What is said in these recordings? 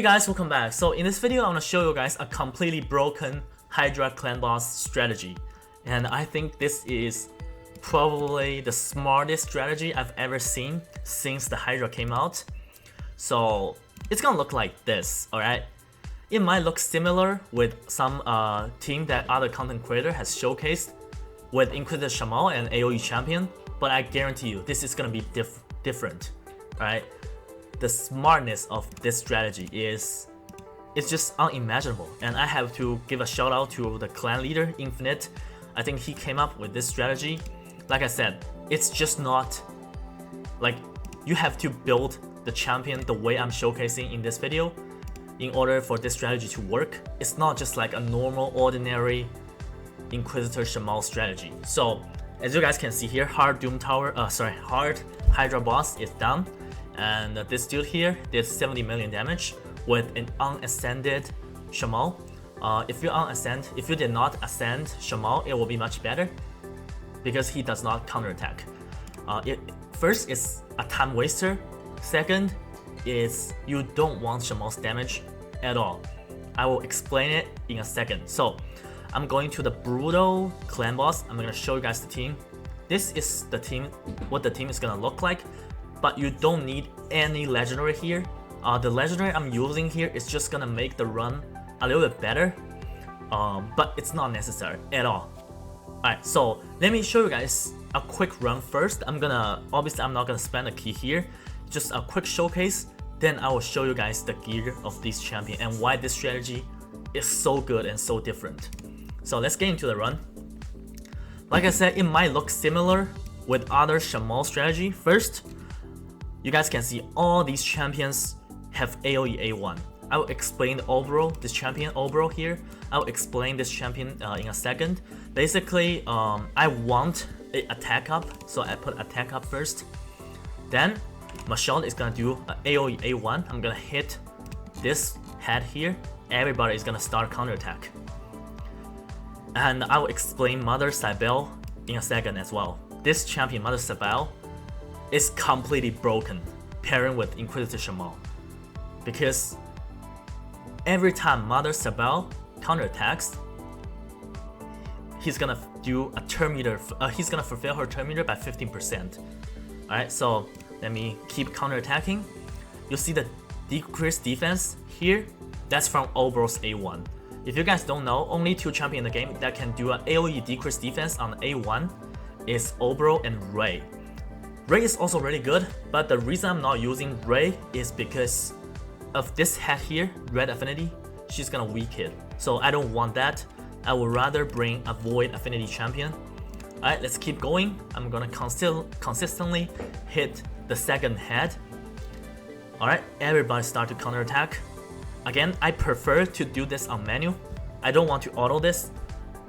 Hey guys, welcome back. So in this video, I want to show you guys a completely broken Hydra clan boss strategy. And I think this is probably the smartest strategy I've ever seen since the Hydra came out. So it's gonna look like this, alright? It might look similar with some team that other content creator has showcased with Inquisitor Shamal and AoE champion, but I guarantee you this is gonna be different, alright? The smartness of this strategy is it's just unimaginable, and I have to give a shout out to the clan leader Infinite. I think he came up with this strategy. Like I said, it's just not like you have to build the champion the way I'm showcasing in this video in order for this strategy to work. It's not just like a normal ordinary Inquisitor Shamal strategy. So as you guys can see here, hard Hydra boss is down. And this dude here did 70 million damage with an unascended Shamal. If you did not ascend Shamal, it will be much better because he does not counterattack. First, it's a time waster. Second, is you don't want Shamal's damage at all. I will explain it in a second. So I'm going to the brutal clan boss. I'm gonna show you guys the team. This is the team, what the team is gonna look like. But you don't need any legendary here. The legendary I'm using here is just gonna make the run a little bit better, but it's not necessary at all. Alright, so let me show you guys a quick run first. Obviously I'm not gonna spend a key here, just a quick showcase. Then I will show you guys the gear of this champion and why this strategy is so good and so different. So let's get into the run. Like I said, it might look similar with other Shamal strategy. First, you guys can see all these champions have AoE A1. I will explain this champion overall here. I will explain this champion in a second. Basically, I want an attack up, so I put attack up first. Then, Michelle is gonna do AoE A1. I'm gonna hit this head here. Everybody is gonna start counterattack. And I will explain Mother Cybele in a second as well. This champion, Mother Cybele, is completely broken pairing with Inquisitor Shamal, because every time Mother Cybele counterattacks, he's gonna do a turn meter. He's gonna fulfill her turn meter by 15%. Alright, so let me keep counterattacking. You'll see the decreased defense here. That's from Obro's A1. If you guys don't know, only two champions in the game that can do an AoE decreased defense on A1 is Obro and Ray. Ray is also really good, but the reason I'm not using Ray is because of this head here, Red Affinity. She's gonna weak it, so I don't want that. I would rather bring a Void Affinity champion. Alright, let's keep going. I'm gonna consistently hit the second head. Alright, everybody start to counterattack. Again, I prefer to do this on menu. I don't want to auto this.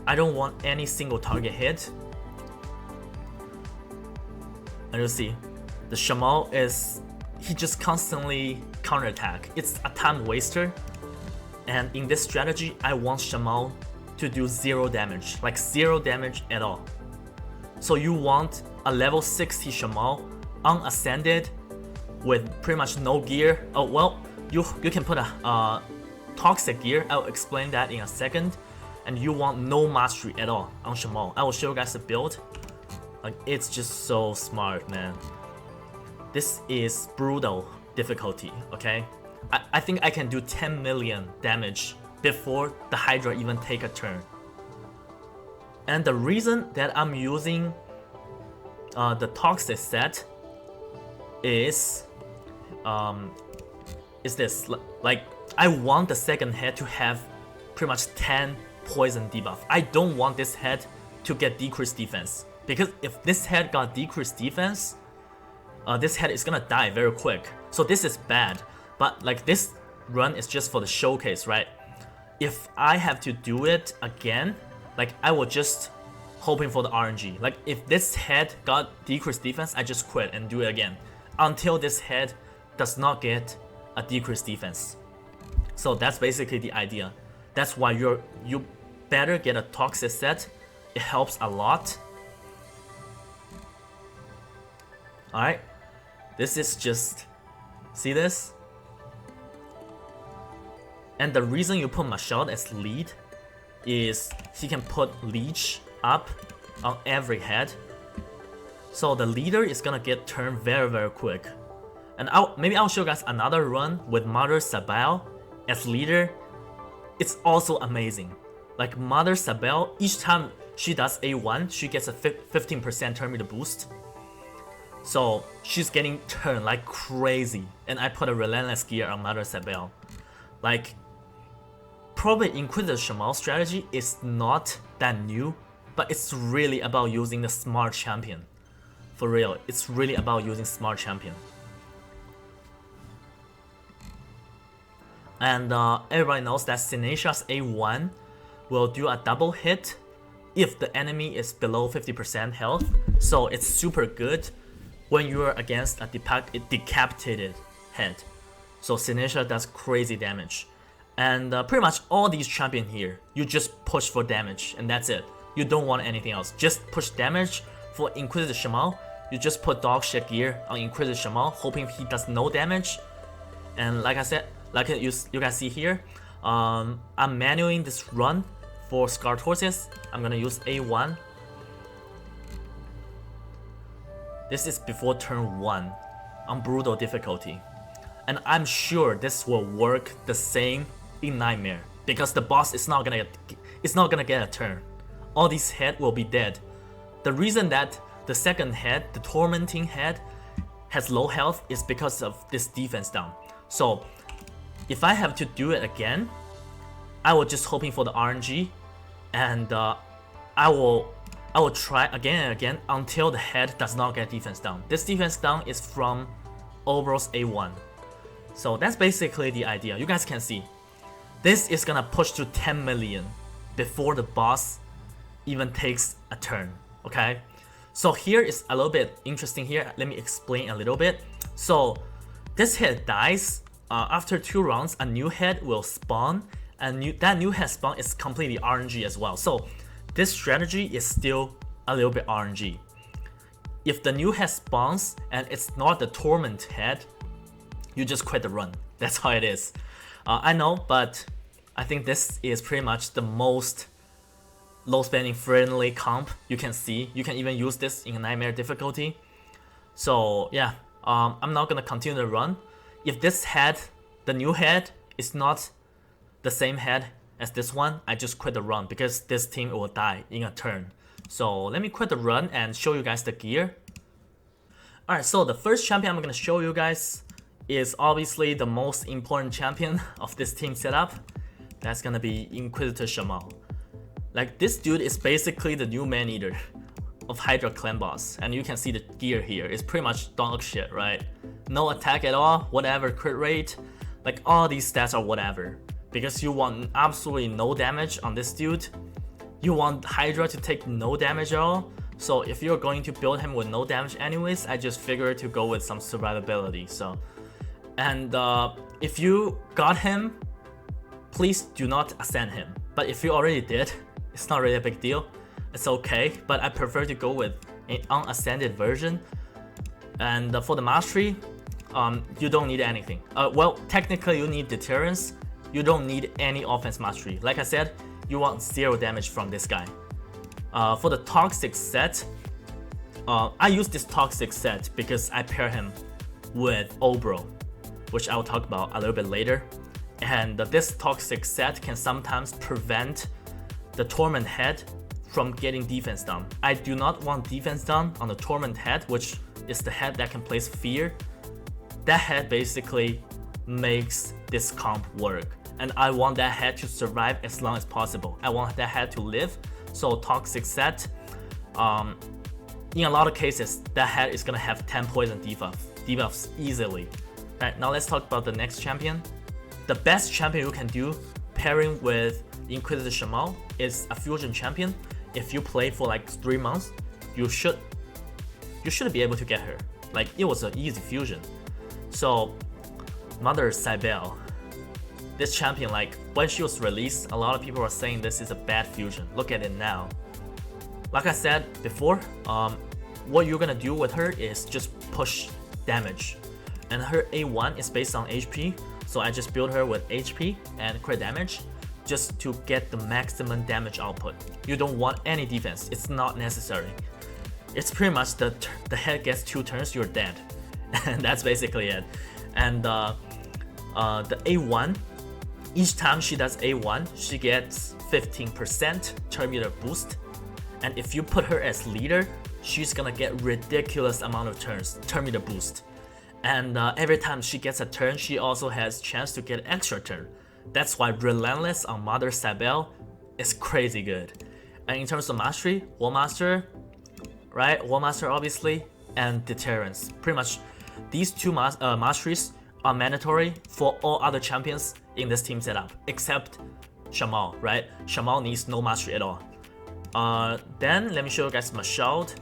I don't want any single target hit. And you'll see, the Shamal he just constantly counterattack. It's a time waster. And in this strategy, I want Shamal to do 0 damage, like 0 damage at all. So you want a level 60 Shamal, unascended, with pretty much no gear. Oh well, you can put a toxic gear. I'll explain that in a second. And you want no mastery at all on Shamal. I will show you guys the build. Like, it's just so smart, man. This is brutal difficulty, okay? I think I can do 10 million damage before the Hydra even take a turn. And the reason that I'm using the toxic set is this. Like, I want the second head to have pretty much 10 poison debuff. I don't want this head to get decreased defense. Because if this head got decreased defense, this head is gonna die very quick. So this is bad. But like, this run is just for the showcase, right? If I have to do it again, like, I will just hoping for the RNG. Like, if this head got decreased defense, I just quit and do it again until this head does not get a decreased defense. So that's basically the idea. That's why you better get a toxic set. It helps a lot. Alright, this is just, see this? And the reason you put Mashal as lead is he can put leech up on every head. So the leader is gonna get turned very quick. And maybe I'll show you guys another run with Mother Sabal as leader. It's also amazing. Like Mother Sabal, each time she does A1, she gets a 15% turn meter boost. So she's getting turned like crazy. And I put a Relentless Gear on Mother Sabal. Like, probably Inquisitor Shamal strategy is not that new, but it's really about using the smart champion. For real, it's really about using smart champion. And everybody knows that Sinesia's A1 will do a double hit if the enemy is below 50% health. So it's super good when you are against a decapitated head. So Sinesia does crazy damage. And pretty much all these champions here, you just push for damage and that's it. You don't want anything else. Just push damage. For Inquisitor Shamal, you just put dog shit gear on Inquisitor Shamal, hoping he does no damage. And like I said, like you guys see here, I'm manualing this run for Scarred Horses. I'm gonna use A1. This is before turn 1 on brutal difficulty. And I'm sure this will work the same in Nightmare because the boss is not gonna get a turn. All these heads will be dead. The reason that the second head, the tormenting head, has low health is because of this defense down. So if I have to do it again, I will just hoping for the RNG, and I will try again and again until the head does not get defense down. This defense down is from Obro's A1. So that's basically the idea. You guys can see this is gonna push to 10 million before the boss even takes a turn. Okay, so here is a little bit interesting here. Let me explain a little bit. So this head dies. After 2 rounds, a new head will spawn, and that new head spawn is completely RNG as well. So this strategy is still a little bit RNG. If the new head spawns and it's not the torment head, you just quit the run. That's how it is. I know, but I think this is pretty much the most low spending friendly comp you can see. You can even use this in a Nightmare difficulty. So yeah, I'm not gonna continue the run. If this head, the new head, is not the same head as this one, I just quit the run because this team will die in a turn. So let me quit the run and show you guys the gear. Alright, so the first champion I'm gonna show you guys is obviously the most important champion of this team setup. That's gonna be Inquisitor Shamal. Like, this dude is basically the new man-eater of Hydra clan boss, and you can see the gear here. It's pretty much dog shit, right? No attack at all, whatever crit rate, like all these stats are whatever. Because you want absolutely no damage on this dude. You want Hydra to take no damage at all. So if you're going to build him with no damage anyways, I just figured to go with some survivability. So, and if you got him, please do not ascend him. But if you already did, it's not really a big deal. It's okay, but I prefer to go with an unascended version. And for the mastery, you don't need anything. Well, technically you need deterrence. You don't need any offense mastery. Like I said, you want 0 damage from this guy. For the toxic set, I use this toxic set because I pair him with Obro, which I'll talk about a little bit later. And this toxic set can sometimes prevent the torment head from getting defense down. I do not want defense down on the torment head, which is the head that can place fear. That head basically makes this comp work, and I want that head to survive as long as possible. I want that head to live. So toxic set, in a lot of cases, that head is gonna have 10 poison debuffs easily. Right, now let's talk about the next champion. The best champion you can do pairing with Inquisitor Shamal is a fusion champion. If you play for like 3 months, you should be able to get her. Like, it was an easy fusion. So Mother Cybele, this champion, like when she was released, a lot of people were saying this is a bad fusion. Look at it now. Like I said before, what you're gonna do with her is just push damage, and her A1 is based on HP. So I just build her with HP and crit damage just to get the maximum damage output. You don't want any defense, it's not necessary. It's pretty much the head gets 2 turns, you're dead. And that's basically it. And the A1, each time she does A1, she gets 15% turn meter boost. And if you put her as leader, she's gonna get ridiculous amount of turn meter boost. And every time she gets a turn, she also has chance to get extra turn. That's why Relentless on Mother Sabelle is crazy good. And in terms of mastery, Wall Master, right? Wall Master obviously, and Deterrence. Pretty much these 2 masteries are mandatory for all other champions in this team setup, except Shamal, right? Shamal needs no mastery at all. Then let me show you guys Mashald.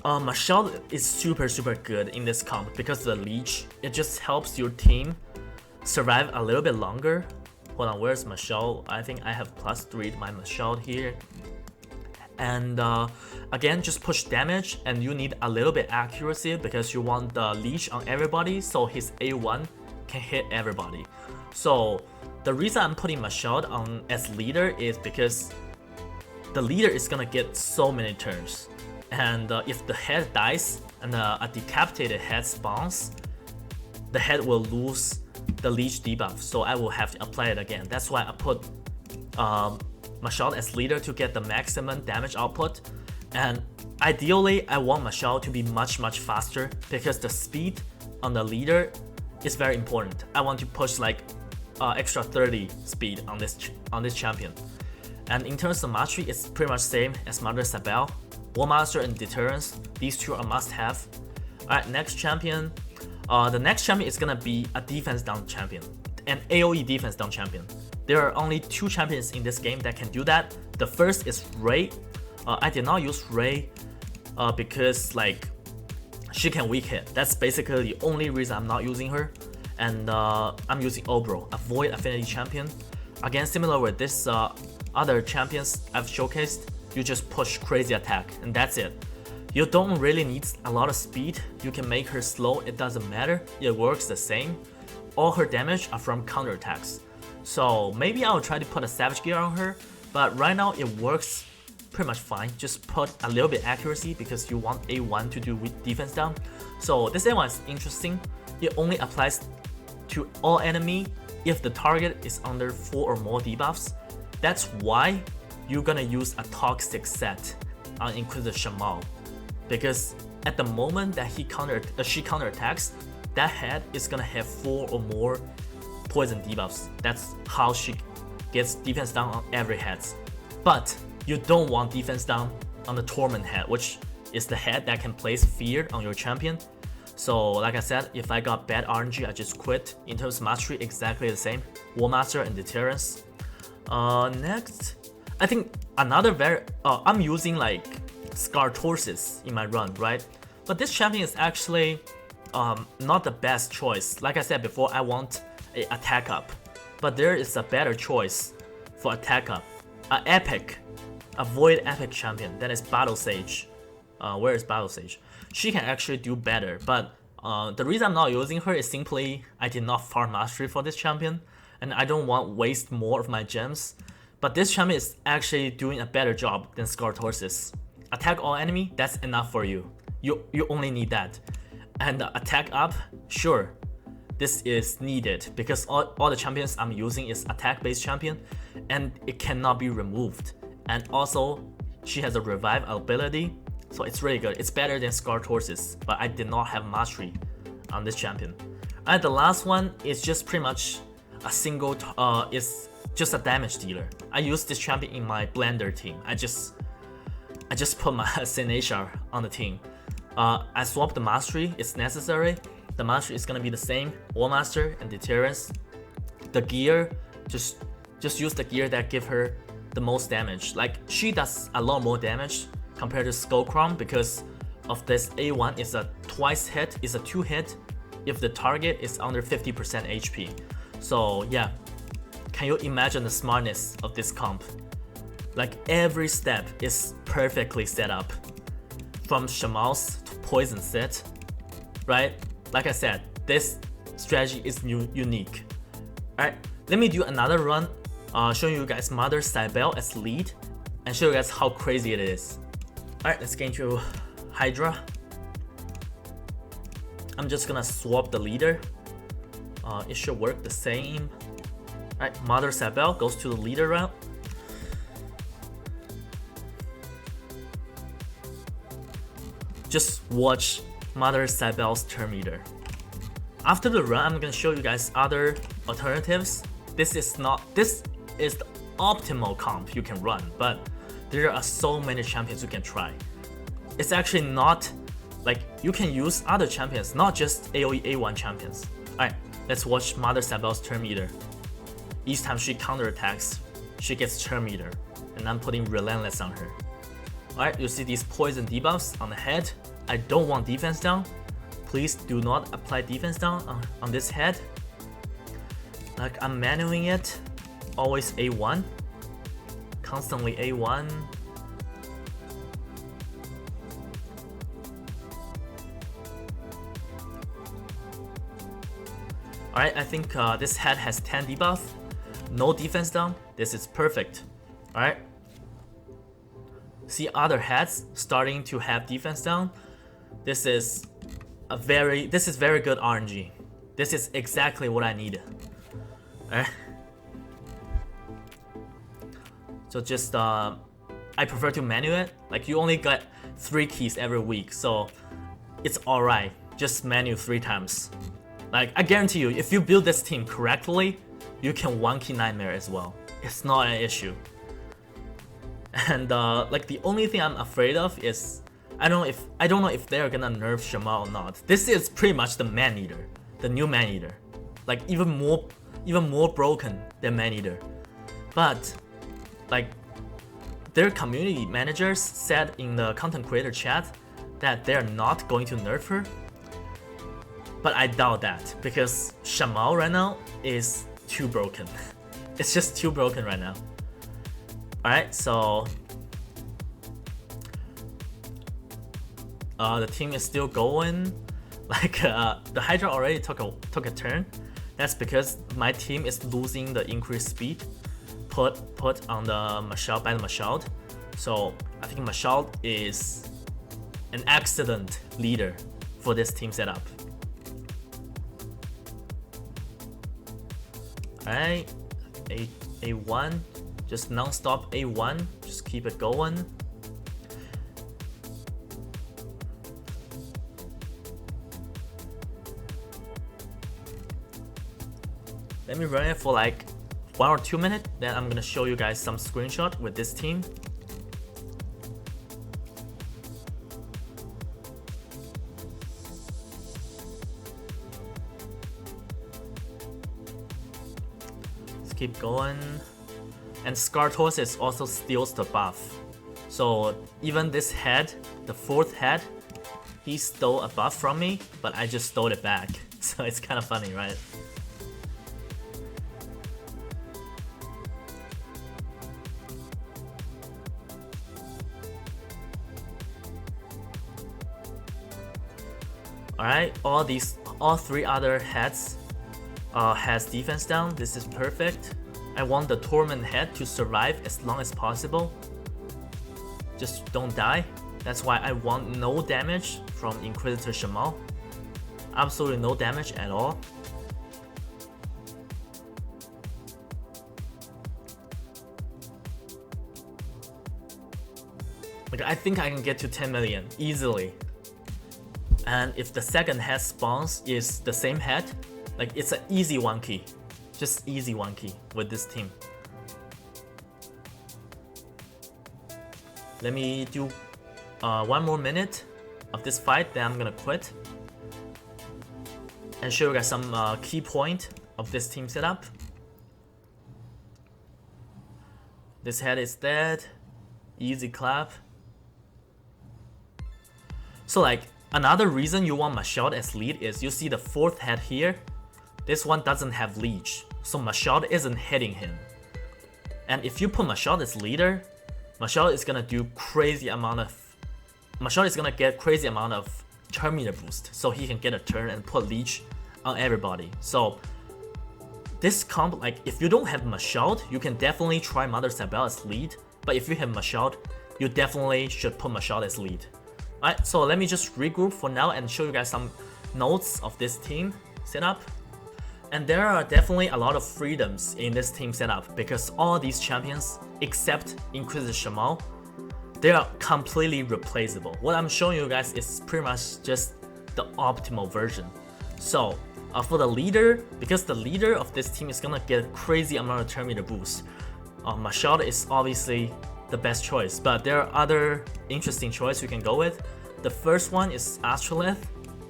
Mashald is super good in this comp because of the leech. It just helps your team survive a little bit longer. Hold on, where's Mashald? I think I have +3 to my Mashald here. And again, just push damage, and you need a little bit accuracy because you want the leech on everybody, so his A1 can hit everybody. So the reason I'm putting Mashald on as leader is because the leader is gonna get so many turns. And if the head dies and a decapitated head spawns, the head will lose the leech debuff, so I will have to apply it again. That's why I put Mashald as leader to get the maximum damage output. And ideally, I want Mashald to be much faster because the speed on the leader is very important. I want to push like extra 30 speed on this champion. And in terms of mastery, it's pretty much same as Mother Sabelle. Wall Master and Deterrence, these 2 are must-have. Alright, next champion. The next champion is gonna be a defense down champion, an AoE defense down champion. There are only 2 champions in this game that can do that. The first is Ray. I did not use Ray because like she can weak hit. That's basically the only reason I'm not using her. And I'm using Obro, a void affinity champion. Again, similar with this other champions I've showcased, you just push crazy attack and that's it. You don't really need a lot of speed. You can make her slow, it doesn't matter, it works the same. All her damage are from counter attacks. So maybe I'll try to put a Savage Gear on her, but right now it works pretty much fine. Just put a little bit accuracy because you want A1 to do defense down. So this A1 is interesting. It only applies to all enemy if the target is under 4 or more debuffs. That's why you're gonna use a toxic set on Inquisitor Shamal, because at the moment that she counter attacks, that head is gonna have 4 or more poison debuffs. That's how she gets defense down on every head. But you don't want defense down on the Torment head, which is the head that can place fear on your champion. So like I said, if I got bad RNG, I just quit. In terms of mastery, exactly the same. Wall Master and Deterrence. Next, I think another I'm using like Scar Torsus in my run, right? But this champion is actually not the best choice. Like I said before, I want a attack up, but there is a better choice for attack up. A void epic champion, that is Battle Sage. Where is Battle Sage? She can actually do better, but the reason I'm not using her is simply I did not farm mastery for this champion, and I don't want to waste more of my gems. But this champion is actually doing a better job than Scar Torsus. Attack all enemy, that's enough for you. You only need that. And attack up, sure, this is needed because all the champions I'm using is attack based champion and it cannot be removed. And also, she has a revive ability, so it's really good. It's better than Scar Torsus, but I did not have mastery on this champion. And the last one is just pretty much a single, it's just a damage dealer. I use this champion in my Blender team. I just put my Sinashar on the team. I swapped the mastery, it's necessary. The mastery is gonna be the same, Wall Master and Deterrence. The gear, just use the gear that give her the most damage. Like, she does a lot more damage compared to Skullcrown because of this A1 is a twice hit, is a 2 hit if the target is under 50% HP. So yeah, can you imagine the smartness of this comp? Like, every step is perfectly set up. From Shamal's to poison set, right? Like I said, this strategy is unique. Alright, let me do another run, showing you guys Mother Cybele as lead, and show you guys how crazy it is. Alright, let's get into Hydra. I'm just gonna swap the leader. It should work the same. Alright, Mother Cybele goes to the leader route. Just watch Mother Cybele's turn meter. After the run, I'm gonna show you guys other alternatives. This is the optimal comp you can run, but there are so many champions you can try. It's actually not like you can use other champions, not just AoE A1 champions. Alright, let's watch Mother Cybele's turn meter. Each time she counterattacks, she gets turn meter, and I'm putting Relentless on her. Alright, you see these poison debuffs on the head. I don't want defense down. Please do not apply defense down on this head. Like, I'm manuing it. Always A1. Constantly A1. Alright, I think this head has 10 debuff. No defense down. This is perfect. Alright. See other heads starting to have defense down. This is very good RNG. This is exactly what I needed. Alright. So just I prefer to menu it. Like, you only get 3 keys every week, so it's alright. Just menu 3 times. Like, I guarantee you, if you build this team correctly, you can 1-key Nightmare as well. It's not an issue. And like, the only thing I'm afraid of is I don't know if they're gonna nerf Shamal or not. This is pretty much the Man-Eater, the new Man-Eater, like even more broken than Man-Eater. But like, their community managers said in the content creator chat that they're not going to nerf her. But I doubt that, because Shamal right now is too broken. It's just too broken right now. Alright, so the team is still going. Like, the Hydra already took a turn. That's because my team is losing the increased speed put on the Mashal by the Mashal. So I think Mashal is an excellent leader for this team setup. Alright, A1. Just non-stop A1, just keep it going. Let me run it for like 1 or 2 minutes, then I'm gonna show you guys some screenshot with this team. Let's keep going. And Skartos also steals the buff. So even this head, the 4th head, he stole a buff from me, but I just stole it back. So it's kind of funny, right? Alright, all 3 other heads has defense down. This is perfect. I want the Torment head to survive as long as possible. Just don't die. That's why I want no damage from Inquisitor Shamal. Absolutely no damage at all. Like, I think I can get to 10 million easily. And if the second head spawns is the same head, like, it's an easy 1-key. Just easy 1-key with this team. Let me do 1 more minute of this fight, then I'm gonna quit. And show you guys some key point of this team setup. This head is dead. Easy clap. So like, another reason you want Mashal as lead is you see the 4th head here. This one doesn't have leech, so Mashal isn't hitting him. And if you put Mashal as leader, Mashal is gonna get crazy amount of turn meter boost, so he can get a turn and put leech on everybody. So this comp, like if you don't have Mashald, you can definitely try Mother Sabelle as lead. But if you have Mashald, you definitely should put Mashald as lead. Alright, so let me just regroup for now and show you guys some notes of this team setup. And there are definitely a lot of freedoms in this team setup because all these champions, except Inquisitor Shamal, they are completely replaceable. What I'm showing you guys is pretty much just the optimal version. So for the leader, because the leader of this team is gonna get a crazy amount of turn meter boost, Mashald is obviously the best choice, but there are other interesting choices you can go with. The first one is Astrolith.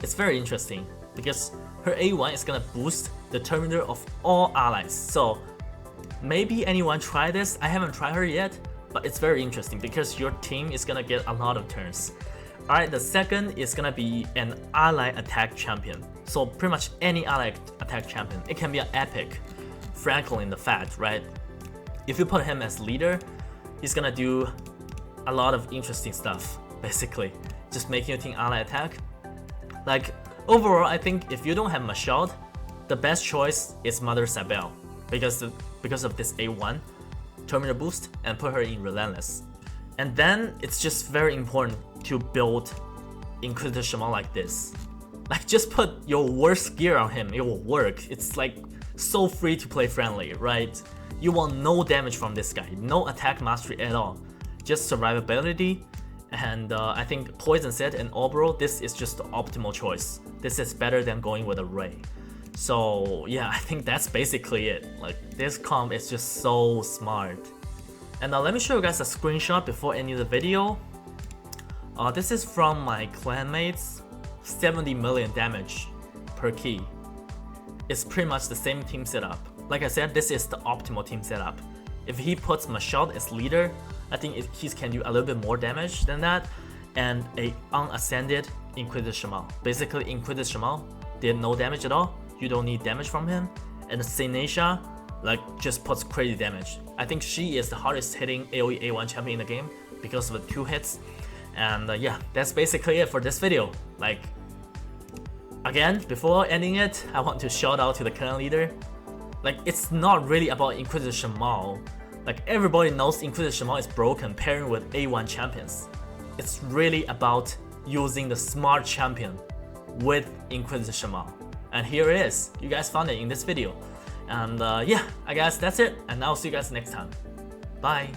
It's very interesting because her A1 is gonna boost the turn meter of all allies. So maybe anyone try this. I haven't tried her yet, but it's very interesting because your team is gonna get a lot of turns. Alright, the second is gonna be an ally attack champion. So pretty much any ally attack champion. It can be an epic, Franklin the Fat, right? If you put him as leader, he's gonna do a lot of interesting stuff, basically. Just making your team ally attack. Like, overall, I think if you don't have Mashald, the best choice is Mother Sabelle because of this A1 turn meter boost and put her in Relentless. And then it's just very important to build Inquisitor Shamal like this. Like just put your worst gear on him, it will work. It's like so free to play friendly, right? You want no damage from this guy, no attack mastery at all, just survivability. And I think Poison Set and Obro, this is just the optimal choice. This is better than going with a Ray. So yeah, I think that's basically it. Like this comp is just so smart. And now let me show you guys a screenshot before ending the video. This is from my clanmates. 70 million damage per key. It's pretty much the same team setup. Like I said, this is the optimal team setup. If he puts Mashald as leader, I think he can do a little bit more damage than that, and a unascended Inquisitor Shamal. Basically, Inquisitor Shamal did no damage at all. You don't need damage from him, and Senesha like just puts crazy damage. I think she is the hardest hitting AoE A1 champion in the game because of the 2 hits. And yeah, that's basically it for this video. Like, again, before ending it, I want to shout out to the clan leader. Like, it's not really about Inquisitor Shamal. Like, everybody knows Inquisitor Shamal is broken pairing with A1 champions. It's really about using the smart champion with Inquisitor Shamal. And here it is. You guys found it in this video. And yeah, I guess that's it. And I'll see you guys next time. Bye.